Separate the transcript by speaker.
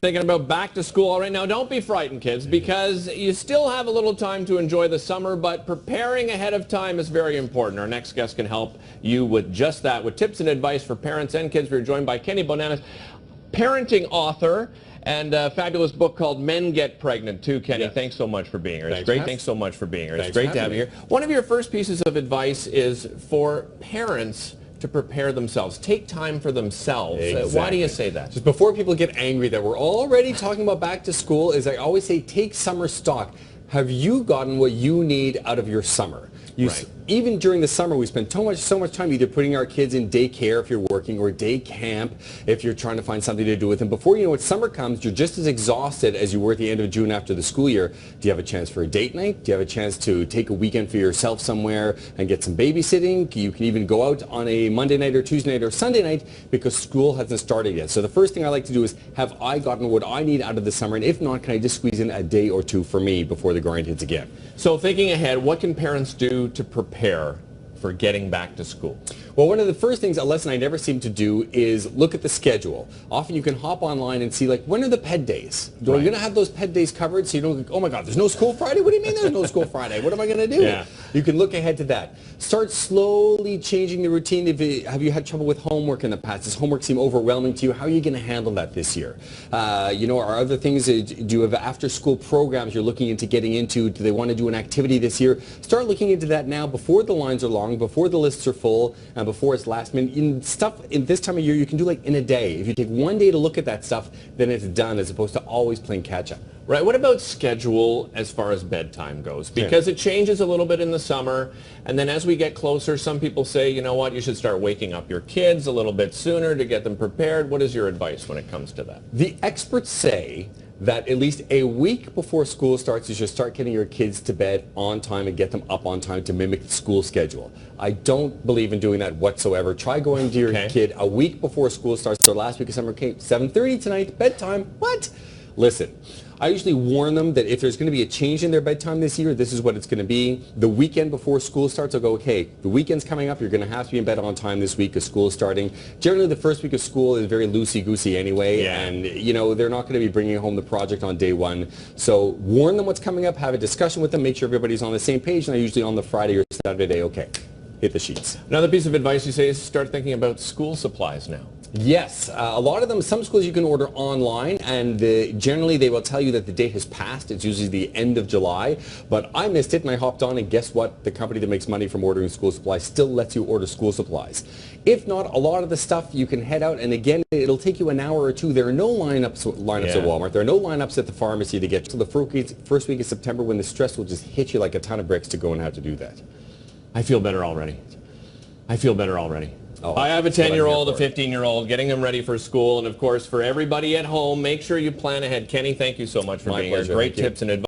Speaker 1: Thinking about back to school all right now. Don't be frightened, kids, because you still have a little time to enjoy the summer, but preparing ahead of time is very important. Our next guest can help you with just that, with tips and advice for parents and kids. We're joined by Kenny Bodanis, parenting author, and a fabulous book called Men Get Pregnant, too, Kenny.
Speaker 2: Yes.
Speaker 1: Thanks so much for being here. It's
Speaker 2: Thanks,
Speaker 1: great.
Speaker 2: Matt.
Speaker 1: Thanks so much for being here.
Speaker 2: Thanks
Speaker 1: It's great
Speaker 2: for
Speaker 1: to have you
Speaker 2: having
Speaker 1: here. One of your first pieces of advice is for parents to prepare themselves. Take time for themselves.
Speaker 2: Exactly.
Speaker 1: Why do you say that?
Speaker 2: Just before people get angry that we're already talking about back to school, is I always say take summer stock. Have you gotten what you need out of your summer?
Speaker 1: Right.
Speaker 2: Even during the summer, we spend so much time either putting our kids in daycare if you're working, or day camp if you're trying to find something to do with them. Before you know it, summer comes, you're just as exhausted as you were at the end of June after the school year. Do you have a chance for a date night? Do you have a chance to take a weekend for yourself somewhere and get some babysitting? You can even go out on a Monday night or Tuesday night or Sunday night because school hasn't started yet. So the first thing I like to do is, have I gotten what I need out of the summer? And if not, can I just squeeze in a day or two for me before the grind hits again?
Speaker 1: So thinking ahead, what can parents do to prepare for getting back to school?
Speaker 2: Well, one of the first things, a lesson I never seem to do, is look at the schedule. Often you can hop online and see, like, when are the ped days? Are you going to have those ped days covered so you don't go, oh my God, there's no school Friday? What do you mean there's no school Friday? What am I going to do?
Speaker 1: Yeah.
Speaker 2: You can look ahead to that. Start slowly changing the routine. Have you had trouble with homework in the past? Does homework seem overwhelming to you? How are you going to handle that this year? Are other things, do you have after-school programs you're looking into getting into? Do they want to do an activity this year? Start looking into that now, before the lines are long, before the lists are full, and before it's last minute. In this time of year, you can do like in a day. If you take one day to look at that stuff, then it's done, as opposed to always playing catch-up.
Speaker 1: Right. What about schedule as far as bedtime goes? Because it changes a little bit in the summer, and then as we get closer, some people say, you know what, you should start waking up your kids a little bit sooner to get them prepared. What is your advice when it comes to that?
Speaker 2: The experts say that at least a week before school starts, you should start getting your kids to bed on time and get them up on time to mimic the school schedule. I don't believe in doing that whatsoever. Try going to your kid a week before school starts. So last week of summer, okay, 7:30 tonight, bedtime. What? Listen, I usually warn them that if there's going to be a change in their bedtime this year, this is what it's going to be. The weekend before school starts, I'll go, okay, the weekend's coming up. You're going to have to be in bed on time this week because school is starting. Generally, the first week of school is very loosey-goosey anyway, and, they're not going to be bringing home the project on day one. So warn them what's coming up, have a discussion with them, make sure everybody's on the same page, and I usually on the Friday or Saturday, okay, hit the sheets.
Speaker 1: Another piece of advice you say is start thinking about school supplies now.
Speaker 2: Yes, a lot of them, some schools you can order online, and generally they will tell you that the date has passed. It's usually the end of July, but I missed it and I hopped on, and guess what? The company that makes money from ordering school supplies still lets you order school supplies. If not, a lot of the stuff you can head out, and again, it'll take you an hour or two. There are no lineups at Walmart. There are no lineups at the pharmacy to get to the first week of September, when the stress will just hit you like a ton of bricks to go and have to do that.
Speaker 1: I feel better already. I feel better already.
Speaker 2: Oh,
Speaker 1: I have a 10-year-old, a 15-year-old, getting them ready for school. And, of course, for everybody at home, make sure you plan ahead. Kenny, thank you so much for being here. Great tips and advice.